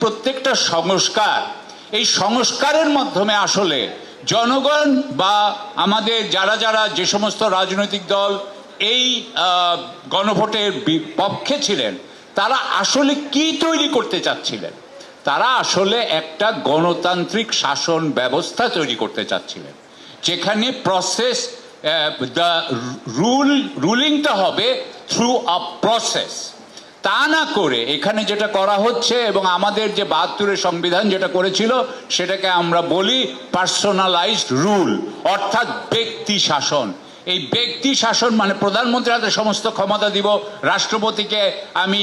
প্রত্যেকটা সংস্কার এই সংস্কারের মাধ্যমে আসলে জনগণ বা আমাদের যারা যারা যে সমস্ত রাজনৈতিক দল এই গণভোটের পক্ষে ছিলেন তারা আসলে কি তৈরি করতে চাচ্ছিলেন। তারা আসলে একটা গণতান্ত্রিক শাসন ব্যবস্থা তৈরি করতে চাচ্ছিলেন যেখানে প্রসেস দ্য রুলিংটা হবে থ্রু আ প্রসেস। তা না করে এখানে যেটা করা হচ্ছে এবং আমাদের যে ৭২-এর সংবিধান যেটা করেছিল সেটাকে আমরা বলি পার্সোনালাইজড রুল, অর্থাৎ ব্যক্তি শাসন। এই ব্যক্তি শাসন মানে প্রধানমন্ত্রীর হাতে সমস্ত ক্ষমতা দিব, রাষ্ট্রপতিকে আমি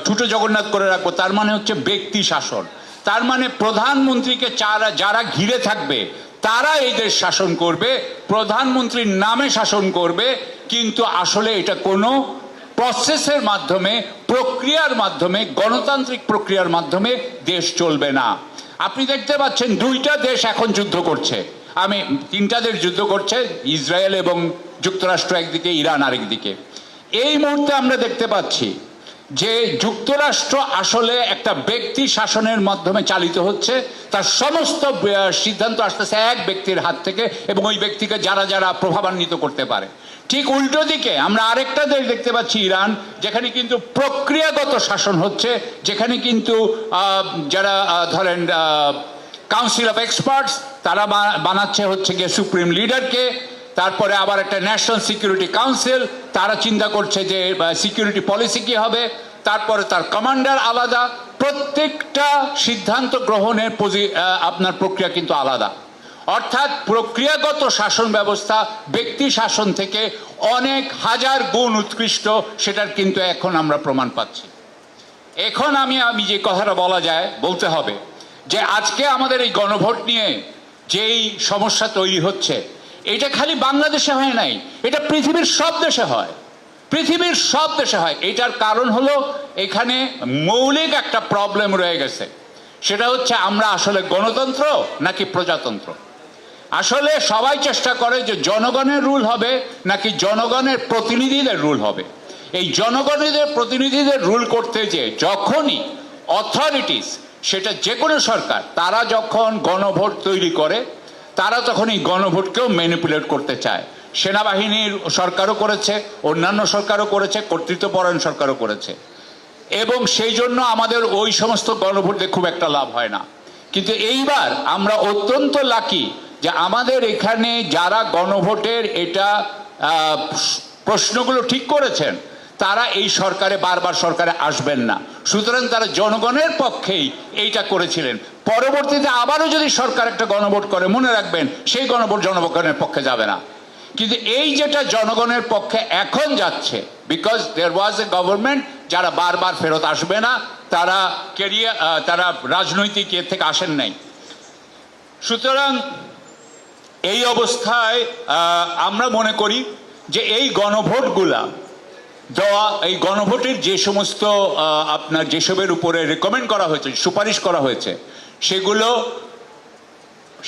ঠুটো জগন্নাথ করে রাখবো, তার মানে হচ্ছে ব্যক্তি শাসন। তার মানে প্রধানমন্ত্রীকে যারা ঘিরে থাকবে তারা এই দেশ শাসন করবে, প্রধানমন্ত্রীর নামে শাসন করবে, কিন্তু আসলে এটা কোনো প্রসেসের মাধ্যমে, প্রক্রিয়ার মাধ্যমে, গণতান্ত্রিক প্রক্রিয়ার মাধ্যমে দেশ চলবে না। আপনি দেখতে পাচ্ছেন দুইটা দেশ এখন যুদ্ধ করছে, তিনটা দেশ যুদ্ধ করছে, ইসরায়েল এবং যুক্তরাষ্ট্র একদিকে, ইরান আরেকদিকে। এই মুহূর্তে আমরা দেখতে পাচ্ছি যে যুক্তরাষ্ট্র আসলে একটা ব্যক্তি শাসনের মাধ্যমে চালিত হচ্ছে, তার সমস্ত সিদ্ধান্ত আসতেছে এক ব্যক্তির হাত থেকে এবং ওই ব্যক্তিকে যারা যারা প্রভাবান্বিত করতে পারে। ঠিক উল্টো দিকে আমরা আরেকটা দেশ দেখতে পাচ্ছি, ইরান, যেখানে কিন্তু প্রক্রিয়াগত শাসন হচ্ছে, যেখানে কিন্তু যারা ধরেন কাউন্সিল অফ এক্সপার্টস তারা বানাচ্ছে হচ্ছে গিয়ে সুপ্রিম লিডারকে, তারপরে আবার একটা ন্যাশনাল সিকিউরিটি কাউন্সিল, তারা চিন্তা করছে যে সিকিউরিটি পলিসি কি হবে, তারপরে তার কমান্ডার আলাদা, প্রত্যেকটা সিদ্ধান্ত গ্রহণের আপনার প্রক্রিয়া কিন্তু আলাদা। অর্থাৎ প্রক্রিয়াগত শাসন ব্যবস্থা ব্যক্তি শাসন থেকে অনেক হাজার গুণ উৎকৃষ্ট, সেটার কিন্তু এখন আমরা প্রমাণ পাচ্ছি। এখন আমি যে কথাটা বলতে হবে যে আজকে আমাদের এই গণভোট নিয়ে যেই সমস্যা তৈরি হচ্ছে এটা খালি বাংলাদেশে হয় নাই, এটা পৃথিবীর সব দেশে হয়, পৃথিবীর সব দেশে হয়। এটার কারণ হলো এখানে মৌলিক একটা প্রবলেম রয়ে গেছে, সেটা হচ্ছে আমরা আসলে গণতন্ত্র নাকি প্রজাতন্ত্র। আসলে সবাই চেষ্টা করে যে জনগণের রুল হবে নাকি জনগণের প্রতিনিধিদের রুল হবে। এই জনগণের প্রতিনিধিদের রুল করতে যে যখনই অথরিটিস, সেটা যে কোনো সরকার, তারা যখন গণভোট তৈরি করে তারা তখন এই গণভোটকেও ম্যানিপুলেট করতে চায়। সেনাবাহিনীর সরকারও করেছে, অন্যান্য সরকারও করেছে, কর্তৃত্বপরায়ণ সরকারও করেছে, এবং সেই জন্য আমাদের ওই সমস্ত গণভোটে খুব একটা লাভ হয় না। কিন্তু এইবার আমরা অত্যন্ত লাকি যে আমাদের এখানে যারা গণভোটের এটা প্রশ্নগুলো ঠিক করেছেন তারা এই সরকারে বারবার সরকারে আসবেন না, সুতরাং তারা জনগণের পক্ষেই এইটা করেছিলেন। পরবর্তীতে আবারও যদি সরকার একটা গণভোট করে, মনে রাখবেন সেই গণভোট জনগণের পক্ষে যাবে না। কিন্তু এই যেটা জনগণের পক্ষে এখন যাচ্ছে, because there was a government, যারা বারবার ফেরত আসবে না, তারা রাজনৈতিক এর থেকে আসেন নাই। সুতরাং এই অবস্থায় আমরা মনে করি যে এই গণভোটগুলা দেওয়া, এই গণভোটের যে সমস্ত আপনার যেসবের উপরে রেকমেন্ড করা হয়েছে, সুপারিশ করা হয়েছে,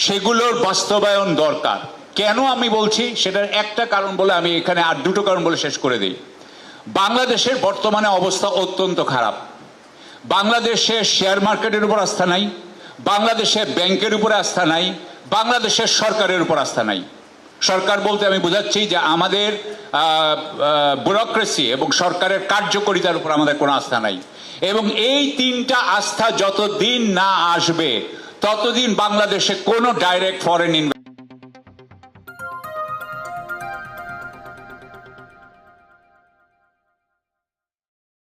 সেগুলোর বাস্তবায়ন দরকার। কেন আমি বলছি সেটার একটা কারণ বলে আমি এখানে আর দুটো কারণ বলে শেষ করে দিই। বাংলাদেশের বর্তমানে অবস্থা অত্যন্ত খারাপ। বাংলাদেশের শেয়ার মার্কেটের উপর আস্থা নাই, বাংলাদেশের ব্যাংকের উপরে আস্থা নাই, বাংলাদেশের সরকারের উপর আস্থা নাই। সরকার বলতে আমি বোঝাচ্ছি যে আমাদের ব্যুরোক্রেসি এবং সরকারের কার্যকারিতার উপর আমাদের কোনো আস্থা নাই। এবং এই তিনটা আস্থা যতদিন না আসবে ততদিন বাংলাদেশে কোনো ডাইরেক্ট ফরেন